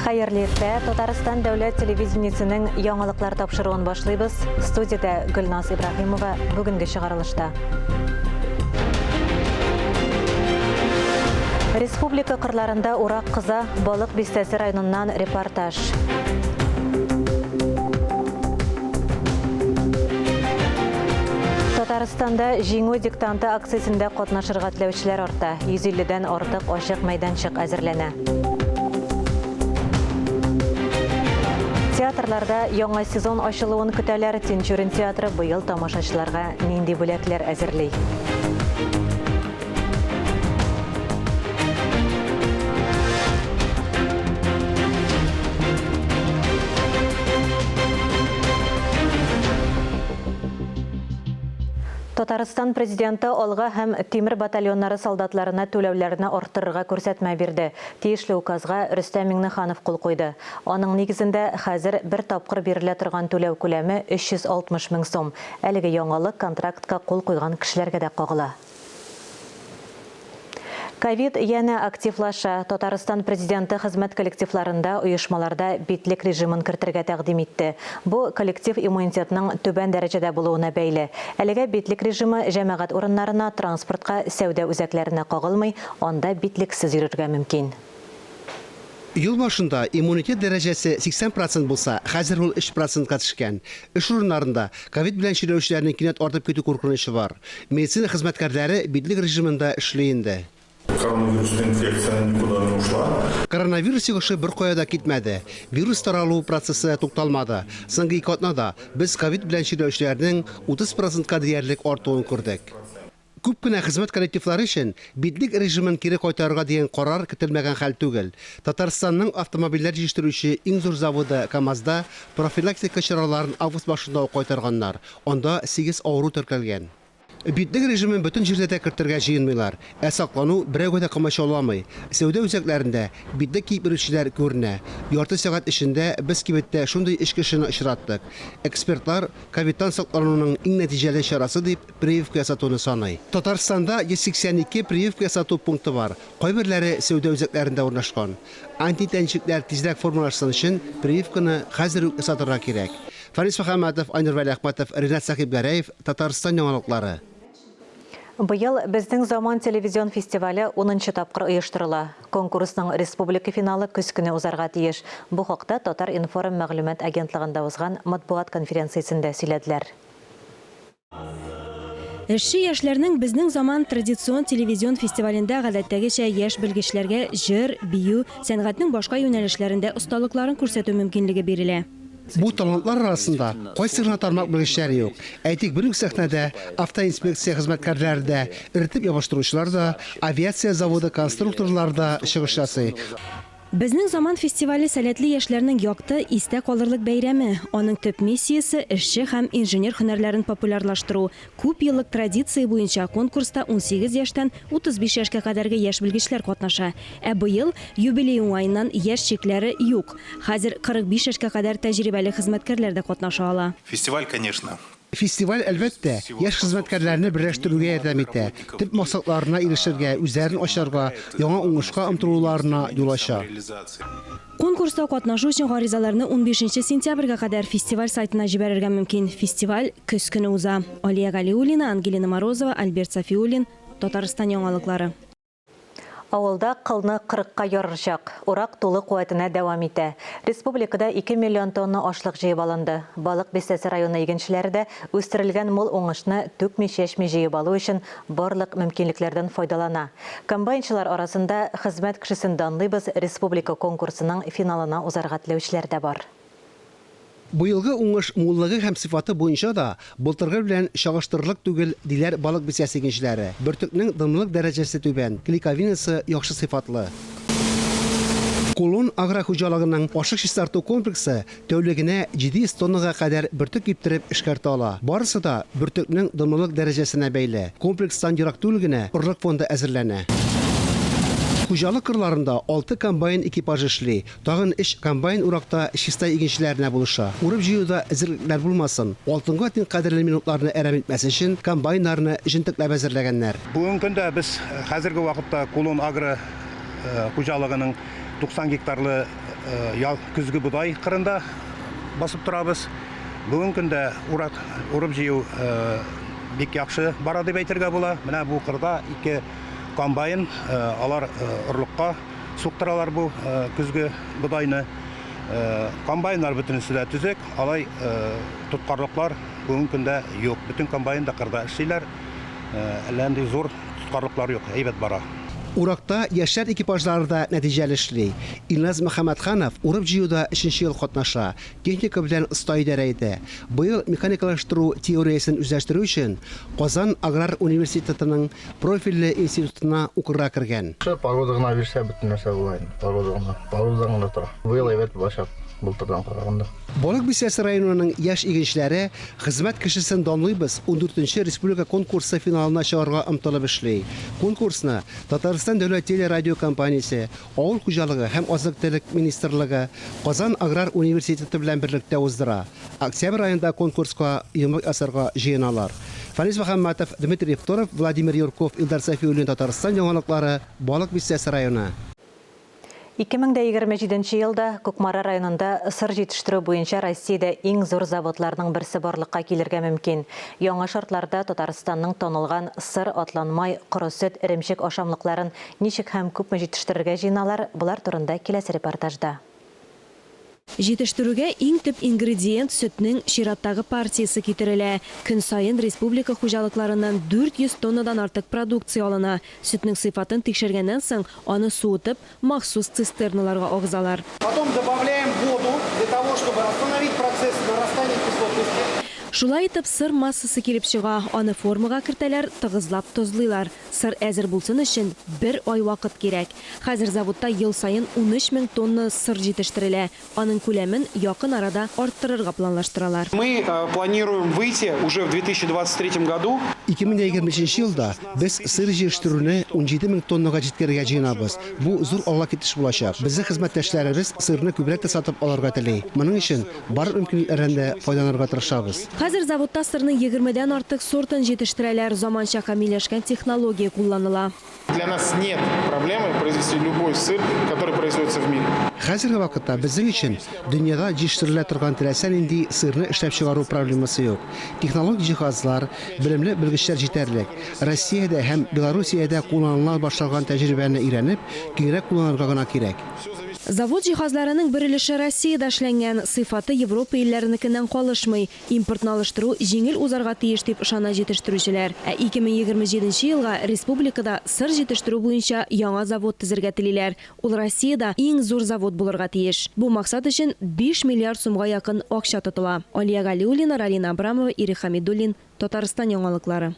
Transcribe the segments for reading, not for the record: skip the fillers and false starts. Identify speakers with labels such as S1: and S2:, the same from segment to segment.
S1: Хайырлы иртә, Татарстан дәүләт телевидениесенең яңалыклар тапшыруын башлыйбыз. Студияда Гөлназ Ибрахимова бүгенге чыгарылышта. Республика кырларында урак кыза, Балык Бистәсе районыннан репортаж. Татарстанда җиңү диктанты акциясендә катнашырга теләүчеләр арта. 150дән артык ачык мәйданчык әзерләнә. Театрларда яңа сезон ачылуын көтәләр. Тинчурин театры быел тамашачыларга нинди бүләкләр әзерли. Татарстан президенты алга һәм тимер батальоннары солдатларына түләүләрне арттырырга күрсәтмә бирде. Тиешле указга Рөстәм Миңнеханов кул куйды. Аның нигезендә хәзер бер тапкыр бирелә торган түләү күләме 360 мең сум. Әлеге яңалык контрактка кул куйган кешеләргә дә кагыла. Ковид яна активлаша. Татарстан президенты хезмәт коллективларында, оешмаларда битлек режимын кертергә тәкъдим итте. Бу коллектив иммунитетның түбән дәрәҗәдә булуына бәйле. Әлегә битлек режимы җәмәгать урыннарына, транспортка, сәүдә үзәкләренә кагылмый, анда битлексез йөрергә мөмкин.
S2: Ел башында иммунитет дәрәҗәсе 80% булса, хәзер ул 3%-ка төшкән. Эш урыннарында ковид белән чирләүчеләрнең кинәт артып китү куркынычы бар. Медицина хезмәткәрләре битлек режимында эшли инде. Коронавирус йогышы бер кая да китмәде. Вирус таралу процессы тукталмады. Соңгы 2 атнада без ковид белән чирләүчеләрнең 30%-ка диярлек артуын күрдек. Күп кенә хезмәт коллективлары өчен битлек режимын кире кайтарырга дигән карар көтелмәгән хәл түгел. Татарстанның автомобильләр җитештерүче иң зур заводы КАМАЗда профилактика чараларын август башында ук кайтарганнар. Анда 8 авыру теркәлгән. Битлек режимын бөтен җирдә кертергә җыенмыйлар. Саклану берәүгә дә камачауламый. Сәүдә үзәкләрендә битлек киеп йөрүчеләр күренә. Ярты сәгать эчендә без кибеттә шундый эш кешене очраттык. Экспертлар ковидтан саклануның иң нәтиҗәле чарасы дип прививка ясатуны саный. Татарстанда 182 прививка ясату пункты бар. Кайберләре сәүдә үзәкләрендә урнашкан. Антитәнчекләр тизрәк формалашсын өчен прививканы хәзер үк ясатырга кирәк. Фарис Мөхәммәтов, Айнур Вәли Әхмәтов, Ринат Сахибгәрәев, Татарстан яңалыклары.
S1: Быел безнең заман телевизион фестивале 10-нчы тапкыр оештырыла. Конкурсның республика финалы көз көне узарга тиеш. Бу хакта Татар информ мәгълүмат агентлыгында узган матбугат конференциясендә сөйләделәр.
S3: Эшче яшьләрнең безнең заман традицион телевизион фестивалендә гадәттәгечә яшь белгечләргә җыр, бию, сәнгатьнең башка юнәлешләрендә осталыкларын күрсәтү мөмкинлеге бирелә.
S2: Бу талантлар арасында кайсы гына тармак белгечләре юк. Әйтик, бер үк сәхнәдә автоинспекция хезмәткәрләре дә, иртеп ябыштыручылар да, авиация заводы конструкторлары да чыгыш ясый.
S3: Безнең заман фестивале сәләтле яшьләрнең якты, истә калырлык бәйрәме. Аның төп миссиясе эшче һәм инженер һөнәрләрен популярлаштыру. Күп еллык традиция буенча конкурста 18 яшьтән 35 яшькә кадәрге яшь белгечләр катнаша. Ә быел юбилей уңаеннан яшь чикләре юк. Хәзер 45 яшькә кадәр тәҗрибәле хезмәткәрләр дә катнаша ала.
S4: Фестиваль, конечно.
S2: Фестиваль әлбәттә яшь хезмәткәрләрне берләштерүгә ярдәм итә. Төп максатларына ирешергә, үзләрен ачарга, яңа уңышка омтылуларына юл ача.
S3: Конкурста катнашу өчен гаризаларны 15 сентябрьгә кадәр фестиваль сайтына җибәрергә мөмкин. Фестиваль көз көне уза. Алия Галиуллина, Ангелина Морозова, Альберт Сафиуллин, Татарстан яңалыклары.
S1: Авылда кылны 40-ка ярышак. Урак тулы куәтенә дәвам итә. Республикада 2 миллион тонна ашлык җыеп алынды. Балык Бистәсе районы игенчеләре дә үстерелгән мул уңышны түкми-чәчми җыеп алу өчен барлык мөмкинлекләрдән файдалана. Комбайнчылар арасында хезмәт кешесен данлыйбыз, республика конкурсының финалына узарга теләүчеләр дә бар.
S2: Быелгы уңыш муллыгы һәм сыйфаты буенча да былтыргы белән чагыштырырлык түгел, диләр Балык Бистәсе игенчеләре. Бөртекнең дымлык дәрәҗәсе түбән, клейковинасы яхшы сыйфатлы. Кулун агрохуҗалыгының ашык чистарту комплексы тәүлегенә 700 тоннага кадәр бөртек киптереп эшкәртә ала. Барысы да бөртекнең дымлык дәрәҗәсенә бәйле. Комплекстан ерак түгелгенә орлык фонды әзерләнә. Хуҗалык кырларында 6 комбайн экипажы эшли. Тагын 3 комбайн уракта чиста игенчеләренә булыша. Урып җыюда әзерлекләр булмасын. Алтынга тиң кадерле минутларны әрәм итмәс өчен комбайннарны җентекләп әзерләгәннәр.
S5: Бүгенге көндә без хәзерге вакытта Кулун агро хуҗалыгының 90 гектарлы
S4: күзгі бұдай қырында басып тұрабыз. Бүгін күнде урып жию бек яқшы бара деп әйтергә була. Менә бу қырда 2 комбайн алар ұрлыққа суқтыралар бу күзгі бұдайны. Комбайнлар бүтінісі дә түзек, алай тұтқарлықлар бүгін күнде yok. Bütün комбайн да қырда эшлиләр. Әлләнди зор тұтқарлықлар yok. Әйбәт бара.
S2: Уракта яшьләр экипажлары да нәтиҗәле эшли. Илназ Мөхәммәтханов урып җыюда 3нче ел катнаша. Техника белән оста идарә итә. Быел механикалаштыру теориясын үзләштерү өчен Казан аграр университетының профильле институтына укырга кергән.
S5: Погода гына бирсә бөтен нәрсә була инде. Погода гына тора. Быел әйбәт башлап былтырдан караганда.
S2: Балык бистәсе районының яшь игенчеләре хезмәт кешесен данлыйбыз 14нче республика конкурсы финалына чыгарга омтылып эшли. Конкурсны Татарстан дәүләт телерадиокомпаниясе, авыл хуҗалыгы һәм азык-төлек министрлыгы, Казан аграр университеты белән берлектә уздыра. Октябрь айында конкурска йомык асарга җыеналар. Фәнис Мөхәммәтов, Дмитрий Евторов, Владимир Юрков, Илдар Сафиуллин, Татарстан яңалыклары, Балык бистәсе районы.
S1: 2027 елда Кукмара районында сыр җитештерү буенча Россиядә иң зур заводларның берсе барлыкка килергә мөмкин. Яңа шартларда Татарстанның танылган сыр, атланмай, коры сөт, эремчек ашамлыкларын ничек һәм күпме җитештерергә җыйналар, булар турында киләсе репортажда.
S3: Җитештерүгә иң төп ингредиент сөтнең чираттагы партиясы китерелә. Көн сайын республика хуҗалыкларыннан 400 тоннадан артык продукция алына. Сөтнең сыйфатын тикшергәннән соң, аны суытып, махсус цистерналарга агызалар.
S6: Потом добавляем воду для того, чтобы остановить процесс нарастания кислотности.
S3: Шулай итеп сыр массасы килеп чыга, аны формага кертәләр, тыгызлап тозлыйлар. Сыр әзер булсын өчен 1 ай вакыт кирәк. Хәзер заводта ел сайын 13 000 тонна сыр җитештерелә. Аның күләмен якын арада арттырырга планлаштыралар.
S6: Мы планируем выйти уже в 2023 году.
S2: 2023 елда без сыр җитештерүне 17 000 тоннага җиткерергә җыенабыз. Бу зур алга китеш булачак. Безнең хезмәттәшләребез сырны күбрәк тә сатып алырга тели. Моның өчен бар мөмкинлекләрдән файдаланырга тырышабыз.
S3: Хәзер заводта сырны 20дән артык сортын җитештерәләр, заманча камилләшкән технология кулланыла.
S7: Для нас нет проблемы произвести любой сыр, который производится в мире.
S2: Хәзерге вакытта безнең өчен дөньяда җитештерелә торган теләсә нинди сырны эшләп чыгару проблемасы юк. Технологик җиһазлар, белемле белгечләр җитәрлек. Россиядә һәм Белоруссиядә кулланыла башлаган тәҗрибәне өйрәнеп, киңрәк кулланырга гына кирәк.
S3: Завод җиһазларының бер өлеше Россиядә эшләнгән, сыйфаты Европа илләренекеннән калышмый. Импортны алыштыру җиңел узарга тиеш дип ышана җитештерүчеләр. 2027 елга республикада сыр җитештерү буенча яңа завод төзергә телиләр. Ул Россиядә иң зур завод булырга тиеш. Бу максат өчен 5 миллиард сумга якын акча тотыла. Алия Галиуллина, Ралина Абрамова, Ирих Хамидуллин, Татарстан яңалыклары.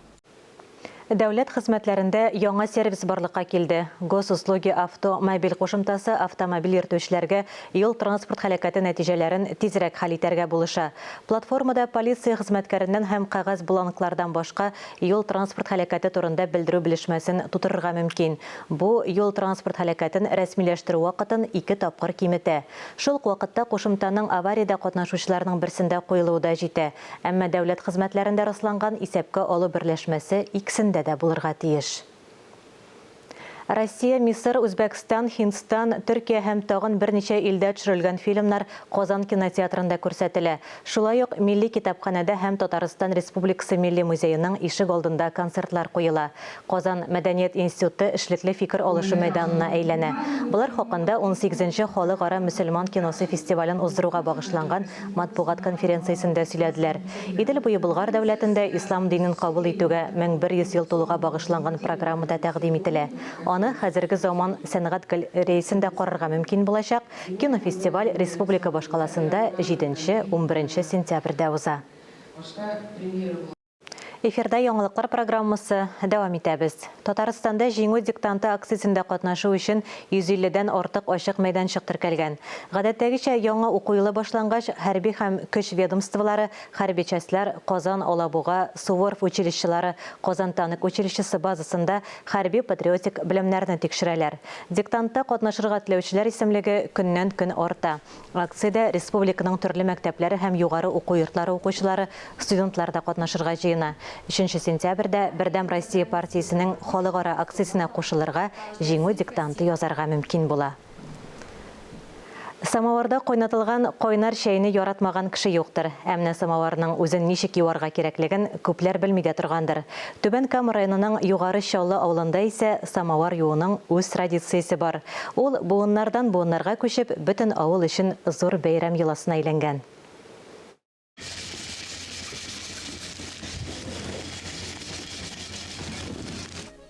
S1: Дәүләт хезмәтләрендә яңа сервис барлыкка килде. Госуслуги автомобиль кушымтасы автомобиль йөртүчеләргә юл транспорт һәлакәте нәтиҗәләрен тизрәк хәл итәргә булыша. Платформада полиция хезмәткәреннән һәм кагаз бланклардан башка юл транспорт һәлакәте турында белдерү белешмәсен тутырырга мөмкин. Бу юл транспорт һәлакәтен рәсмиләштерү вакытын 2 тапкыр киметә. Шул вакытта кушымтаның авариядә катнашучыларның берсендә куелуы да җитә. Әмма дәүләт хезмәтләрендә расланган исәпкә алу берләшмәсе икесендә дә булырга тиеш. Россия, Мисыр, Үзбәкстан, Һиндстан, Төркия һәм тагын берничә илдә төшерелгән фильмнар Казан кинотеатрында күрсәтелә. Шулай ук Милли китапханәдә һәм Татарстан Республикасы Милли музееның ишек алдында концертлар куела. Казан Мәдәният институты эшлекле фикер алышу мәйданына әйләнә. Булар хакында 18нче Халыкара мөселман киносы фестивален уздыруга багышланган матбугат конференциясендә сөйләделәр. Идел буе Болгар дәүләтендә ислам динен кабул итүгә 1100 ел тулуга багышланган программада тәкъдим ителә. Аны хәзерге заман сәнгать галереясендә карарга мөмкин булачак. Кинофестиваль республика башкаласында 7-11 сентябрьдә уза. Эфирда яңалыклар программасы дәвам итәбез. Татарстанда җиңү диктанты акциясендә катнашу өчен 150дән артык ачык мәйданчык теркәлгән. Гадәттәгечә яңа уку елы башлангач, хәрби һәм көч ведомстволары, хәрби частьләр Казан Алабуга, Суворов училищелары, Казан Танк училищесы базасында хәрби патриотик белемнәрне тикшерәләр. Диктантта катнашырга теләүчеләр исемлеге көннән-көн арта. Акциядә республиканың төрле мәктәпләре һәм югары уку йортлары укучылары, студентлар да катнашырга җыена. 3 сентябрьдә Бердәм Россия партиясенең халыкара акциясенә кушылырга, җиңү диктанты язарга мөмкин була. Самаварда койнатылган койнар шәйне яратмаган кеше юктыр. Әмнә самаварның үзен ничек юарга кирәклеген күпләр белми дә торгандыр. Түбән Кама районының Югары Чаллы авылында исә самавар юуның үз традициясе бар. Ул буыннардан буыннарга күчеп, бөтен авыл өчен зур бәйрәм йоласына әйләнгән.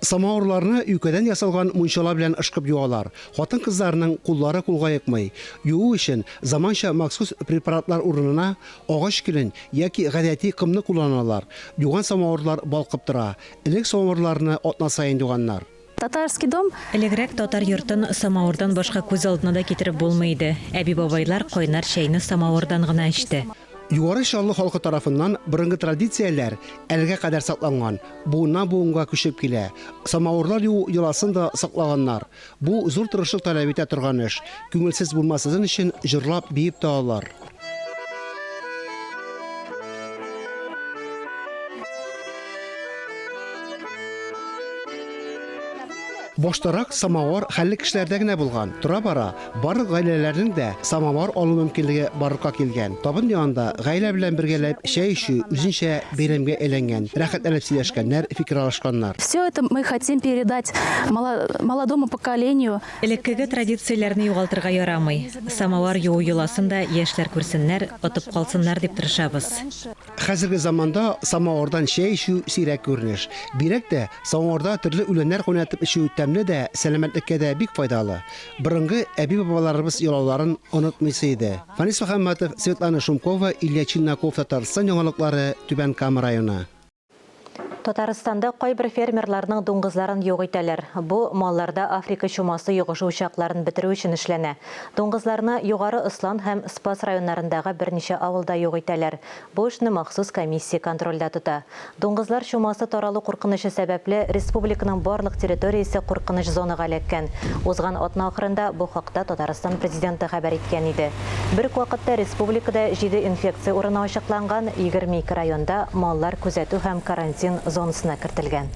S2: Самауырларны үкәдән ясалган мунчала белән ышкып юалар. Хатын кызларының куллары кулга йыкмый. Юу өчен заманча махсус препаратлар урынына агач килен яки гадәти кымны кулланалар. Юган самауырлар балкып тора. Элек самауырларны атна саен юганнар.
S8: Татарский дом.
S1: Элегрәк татар йортын самавырдан башка күз алдына да китереп булмый. Әби бабайлар койнар шәйне самавырдан гына эчте.
S2: Югары Чаллы халкы тарафыннан борынгы традицияләр әлегә кадәр сакланган. Буыннан буынга күчеп килә. Самавырлар йоласын да саклаганнар. Бу зур тырышлык таләп итә торган эш. Күңелсез булмасын өчен җырлап биеп тә алар. Баштарак самавар хәлле кешеләрдә генә булган. Тора бара, барлык гаиләләрнең дә самавар алу мөмкинлеге барлыкка килгән. Табын янында гаилә белән бергәләп чәй эчү үзенчә бәйрәмгә әйләнгән. Рәхәтләнеп сөйләшкәннәр, фикер алышканнар.
S8: Все это мы хотим передать молодому поколению.
S1: Элеккеге традицияләрне югалтырга ярамый. Самавар юу йоласында яшьләр күрсеннәр, отып калсыннар дип тырышабыз.
S2: Хәзерге заманда самавардан чәй эчү сирәк күренеш. Бирәк тә самаварда төрле үләннәр куйнатып эчү дә сәламәтлеккә дә бик файдалы. Борынгы әби-бабаларыбыз ялауларын онытмыйсы иде. Фанис Мөхәммәтов, Светлана Шумкова, Илья Чиннаков, Татарстан яңалыклары, Түбән Кама районы. Татарстанда кайбер фермерларның дуңгызларын юк итәләр. Бу малларда Африка чумасы йогышы учакларын бетерү өчен эшләнә. Дуңгызларны Югары Ыслан һәм Спас районнарындагы берничә авылда юк итәләр. Бу эшне махсус комиссия контрольдә тота. Дуңгызлар чумасы таралу куркынышы сәбәпле республиканың барлык территориясе куркыныч зонага эләккән. Узган атна ахырында бу хакта Татарстан президенты хәбәр иткән иде. Бер үк вакытта республикада 7 инфекция урыны ачыкланган, 22 районда маллар күзәтү һәм карантин зонасына кертелгән.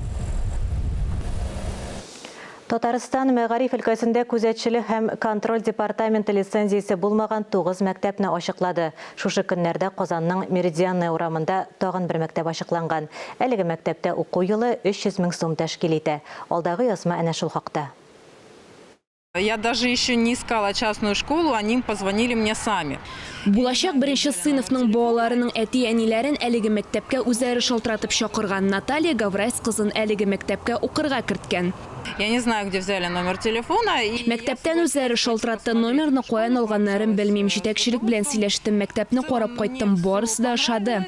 S2: Татарстан мәгариф өлкәсендә күзәтчелек һәм контроль департаменты лицензиясе булмаган 9 мәктәпне ачыклады. Шушы көннәрдә Казанның Меридианный урамында тагын бер мәктәп ачыкланган. Әлеге мәктәптә уку елы 300 мең сум тәшкил итә. Алдагы язма әнә шул хакта.
S9: Я даже еще не искала частную школу, они позвонили мне сами.
S3: Булачак беренче сыйныфның балаларының әти-әниләрен әлеге мәктәпкә үзләре шалтыратып чакырган Наталья Гаврайс кызын әлеге мәктәпкә укырга керткән.
S9: Я не знаю, где взяли номер телефона.
S3: Мәктәптән үзләре шалтыратты, номерны каян алганнарын белмим. Җитәкчелек белән сөйләштем, мәктәпне карап кайттым, барысы да ошады.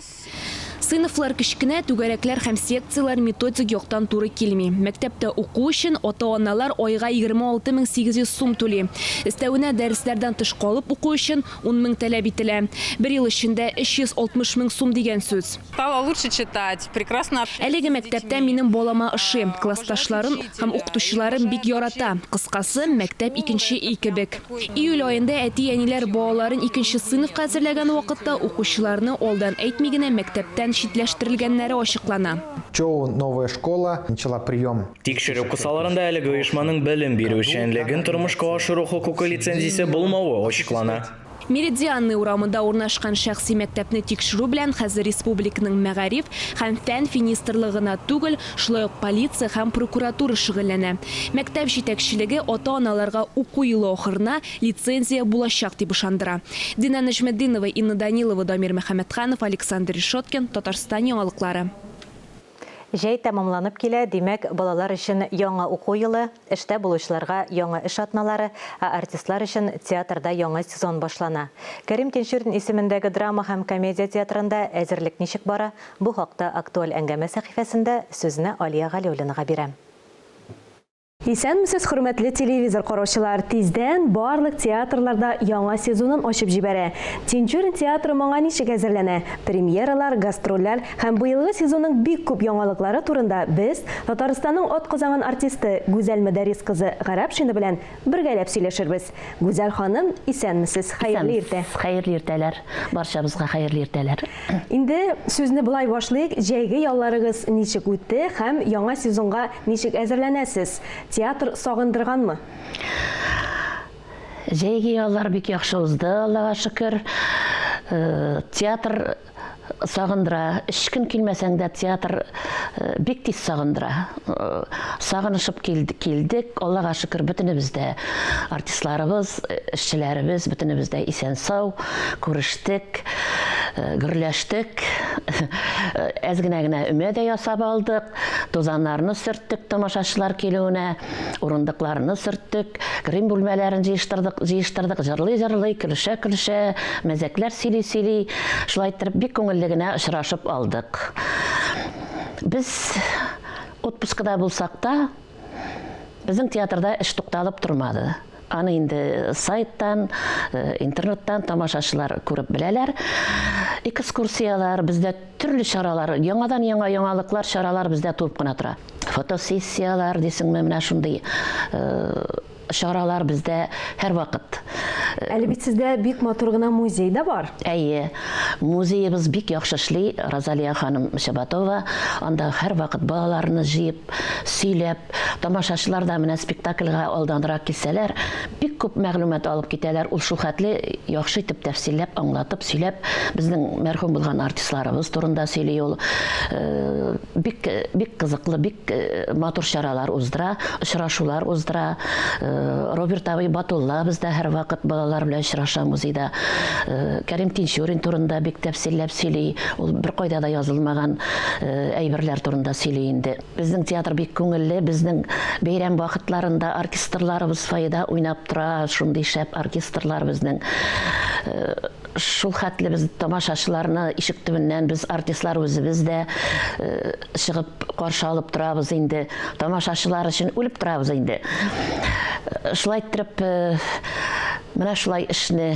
S3: Сыйныфлар кечкенә, түгәрәкләр һәм секциялар методик яктан туры килми. Мәктәптә уку өчен ата-аналар айга 26,800 сум түли. Өстәвенә дәресләрдән тыш калып уку өчен 10 мең таләп ителә. Бер ел эчендә 360 мең сум дигән сүз.
S9: Стала лучше читать, прекрасно.
S3: Әлеге мәктәптә минем балама ошый. Классташларым һәм укытучыларым бик ярата. Кыскасы, мәктәп икенче өй кебек. Июль айында әти-әниләр балаларын икенче сыйныфка әзерләгән вакытта укучыларны алдан әйтми генә мәктәптән читләштірілгәннәре ачыклана.
S10: Чоу новая школа начала прием.
S11: Тикшерү кысаларында әлеге оешманың белем бирү эшчәнлеген тормышка ашыру хукукы лицензиясе булмавы ачыклана.
S3: Меридианный урамында урнашкан шәхси мәктәпне тикшерү белән хәзер республиканың мәгариф һәм фән министрлыгына түгел, шулай ук полиция һәм прокуратура шөгыльләнә. Мәктәп җитәкчелеге ата-аналарга уку елы ахырына лицензия булачак дип ышандыра. Дина Нәҗмәддинова, Инна Данилова, Дамир Мөхәммәтханов, Александр Решоткин, Татарстан яңалыклары.
S1: Җәй тәмамланып килә, димәк, балалар өчен яңа уку елы, эштә булучыларга яңа эш атналары, артистлар өчен театрда яңа сезон башлана. Кәрим Тинчурин исемендәге драма һәм комедия театрында әзерлек ничек бара? Бу хакта актуаль әңгәмә сәхифәсендә сүзне Алия Галиуллинага бирәм.
S12: Исәнмесез, хөрмәтле телевизор караучылар, тиздән барлык театрларда яңа сезонын ачып җибәрә. Тинчурин театры моңа ничек әзерләнә? Премьералар, гастрольләр һәм быелгы сезонның бик күп яңалыклары турында без Татарстанның атказанган артисты Гүзәл Мәдәрис кызы Гарәпшина белән бергәләп сөйләшербез. Гүзәл ханым, исәнмесез, хәерле иртә.
S13: Хәерле иртәләр. Барчабызга хәерле иртәләр.
S12: Инде сүзне булай башлыйк. Җәйге ялларыгыз ничек үтте һәм яңа сезонга ничек әзерләнәсез? Театр сагындырганмы?
S13: Жәйге алар бик яхшы узды, Аллага шөкер. Театр сагындыра, ишкин килмәсәң дә театр бик тиз сагындыра. Сагынышып килдек, Аллага шөкер, бөтенебез дә артистларыбыз, эшчеләребез, бөтенебез дә исән сау, күрештек, гөрләштек. Әз генә өмә дә ясап алдык, тузаннарны сөрттек тамашачылар килүенә, урындыкларны сөрттек, грим бүлмәләрен җыештырдык, җырлый, көлешә, мәзәкләр сөйли, шулай итеп бик күңелле генә очрашып алдык. Без отпускыда булсак та, безнең театрда эш тукталып тормады. Аны инде сайттан, интернеттан тамашачылар күреп беләләр. Экскурсиялар, бездә төрле чаралар, яңадан яңа яңалыклар, чаралар бездә туып кына тора. Фотосессиялар дисеңме, менә шундый чаралар бездә һәр вакыт.
S12: Әле бит сездә бик матур гына музей да бар.
S13: Әйе, музейыбыз бик яхшы эшли, Розалия ханым Шабатова, анда һәр вакыт балаларны җыеп, сөйләп, тамашачылар да менә спектакльгә алданрак килсәләр, бик күп мәгълүмат алып китәләр. Ул шул хәтле яхшы итеп тәфсилләп, аңлатып сөйләп, безнең мәрхүм булган артистларыбыз турында сөйли ул. Бик кызыклы, бик матур чаралар уздыра, очрашулар уздыра. Роберт Абый Батулла бездә һәр вакыт балалар белән очраша музейда. Кәрим Тинчурин турында бик тәфсилләп сөйли. Ул бер кайда да язылмаган әйберләр турында сөйли инде. Безнең театр бик күңелле, безнең бәйрәм вакытларында оркестрларыбыз файда уйнап тора, шундый шәп оркестрлар безнең. Шул хәтле без тамашачыларны ишек төбеннән без артистлар үзебез дә чыгып каршы алып торабыз инде. Тамашачылар өчен үлеп торабыз инде. Шулай итеп, менә шулай эшне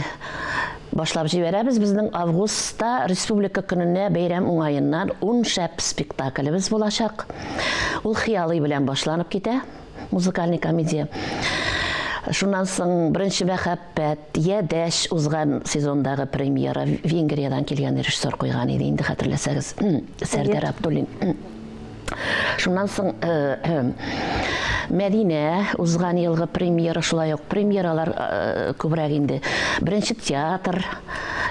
S13: башлап җибәрәбез. Безнең августта республика көненә бәйрәм уңаеннан 10 шәп спектаклебез булачак. Ул хыялый белән башланып китә, музыкаль комедия. Шуннан соң беренче мәхәббәт, Ядәш узган сезондагы премьера, Венгриядан килгән режиссер куйган иде, инде хәтерләсәгез, Сәрдар Абдуллин. Шуннан соң Мәдинә узган елгы премьера, шулай ук премьералар күбрәк инде. Беренче театр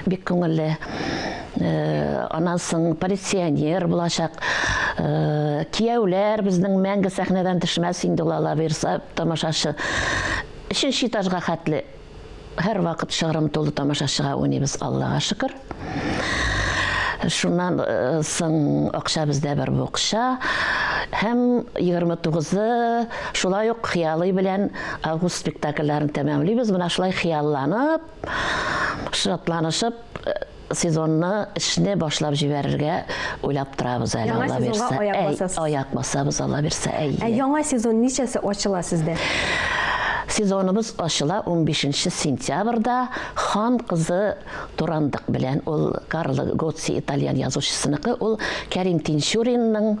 S13: бик күңелле. Аннан соң полиционер булачак. Кияүләр безнең мәңге сәхнәдән төшмәс инде, ул верса тамашачы. Өченче этажга хәтле һәр вакыт шыгрым тулы тамашачыга уйныйбыз, Аллага шөкер. Шуннан соң акча бездә бер букча. Һәм 29-ы шулай ук хыялый белән август спектакльләрен тәмамлыйбыз. Менә шулай хыялланып, шатланышып, сезонны эшне башлап җибәрергә уйлап торабыз әле, Алла бирсә. Аяк басабыз, Алла бирсә.
S12: Яңа сезон ничәсе ачыла сездә?
S13: Сезоныбыз ачыла 15 сентябрьдә Хан кызы Турандык белән. Ул Карло Гоцци итальян язучысыныкы, ул Кәрим Тинчуринның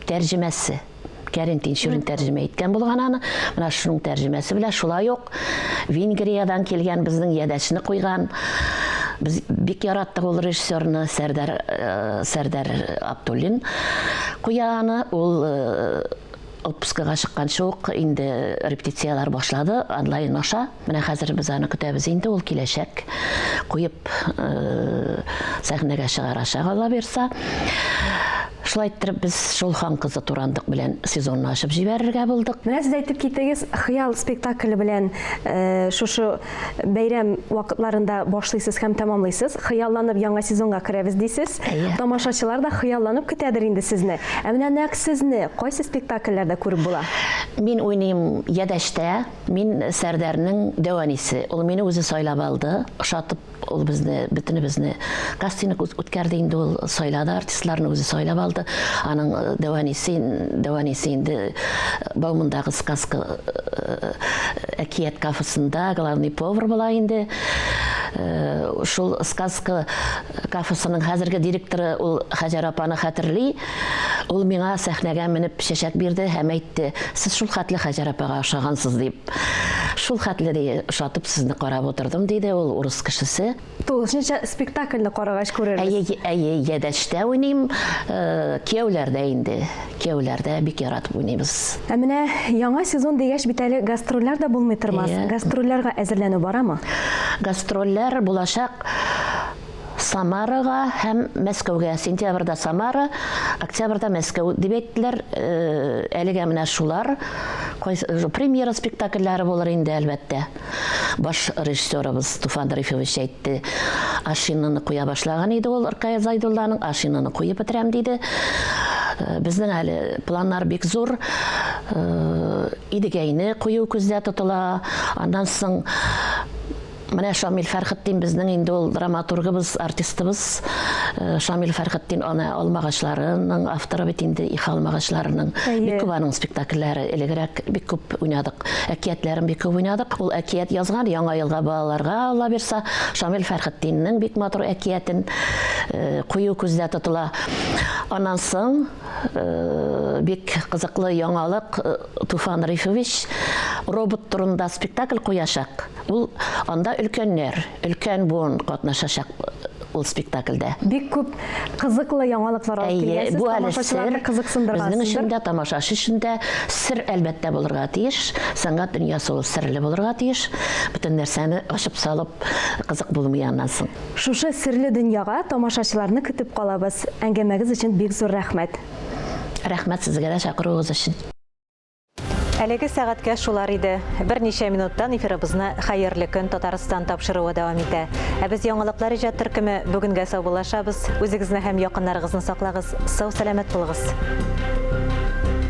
S13: тәрҗемәсе. Кәрим Тинчурин тәрҗемә иткән булган аны. Менә шуның тәрҗемәсе белән шулай ук Венгриядан килгән безнең Ядәшне куйган. Biz bik yarattıq ol rejissörünü Serdar Abdullin. Kuyağını ol отпускага чыкканча ук инде репетициялар башлады, онлайн аша. Менә хәзер без аны көтәбез инде, ул киләчәк. Куеп сәхнәгә чыгарачак, Алла бирсә. Шулай итеп без шул Хан кызы Турандык белән сезонны ачып җибәрергә булдык.
S12: Менә сез әйтеп киттегез, хыял спектакле белән шушы бәйрәм вакытларында башлыйсыз һәм тәмамлыйсыз. Хыялланып яңа сезонга керәбез дисез. Тамашачылар да хыялланып көтәдер инде сезне. Ә менә нәкъ сезне кайсы спектакльләрдә күреп була?
S13: Мин уйныйм Ядәштә, мин Сәрдарның дәванисе. Ул мине үзе сайлап алды, ошатып ул безне, бөтенебезне кастинг үткәрде инде, ул сайлады, артистларны үзе сайлап алды. Аның дәванисе инде Баумандагы сказка әкият кафесында главный повар була инде. Шул сказка кафесының хәзерге директоры ул Хаҗар апаны хәтерли. Ул миңа сәхнәгә менеп чәчәк бирде һәм әйтте: "Сез шул хәтле Хаҗар апага ошагансыз" дип. Шул хәтле шатып сезне карап отырдым диде ул урыс кешесе.
S12: Тулышынча спектакльне карагач күрербез.
S13: Ядәштә уйныйм, кияүләрдә инде. Кияүләрдә бик яратып уйныйбыз.
S12: Ә менә яңа сезон дигәч бит әле гастрольләр дә булмый тормас. Гастрольләргә әзерләнү барамы?
S13: Гастрольләр булачак Самарага һәм Мәскәүгә. Сентябрьдә Самара, октябрьдә Мәскәү дип әйттеләр. Әлегә менә шулар премьера спектакльләре булыр инде әлбәттә. Баш режиссерыбыз Туфан Рифович әйтте, ашинаны куя башлаган иде ул Ркая Зайдулланың, ашинаны куеп бетерәм диде. Безнең әле планнар бик зур. Идегәйне кую күздә тотыла. Андан соң менә Шамил Фәрхетдин безнең инде ул драматургыбыз, артистыбыз. Шамил Фәрхетдин аны алмагачларының авторы бит инде их алмагачларының. Бик күп аның спектакльләре элегрәк бик күп уйнадык. Әкиятләрен бик күп уйнадык. Ул әкият язган яңа елга балаларга Алла бирсә, Шамил Фәрхетдиннең бик матур әкиятен кую күздә тотыла. Аннан соң бик кызыклы яңалык Туфан Рифович робот турында спектакль куячак. Ул анда өлкән буын катнашачак ул спектакльдә.
S12: Бик күп кызыклы яңалыклар алып килгәнсез.
S13: Бу әле
S12: Тамашачыларны кызыксындыргансыздыр.
S13: Безнең өчен дә, тамашачы өчен дә сер әлбәттә булырга тиеш. Сәнгать дөньясы ул серле булырга тиеш. Бүтән нәрсәне ачып салып кызык булмый аннан соң.
S12: Шушы серле дөньяга тамашачыларны көтеп калабыз. Әңгәмәгез өчен бик зур рәхмәт.
S13: Рәхмәт сезгә дә чакыруыгыз өчен.
S1: Әлеге сәгатькә шулар иде. Берничә минуттан эфирыбызны хәерле көн Татарстан тапшыруы дәвам итә. Ә без яңалыклар иҗат төркеме бүгенгә сау булашабыз. Үзегезне һәм якыннарыгызны саклагыз. Сау сәламәт булыгыз.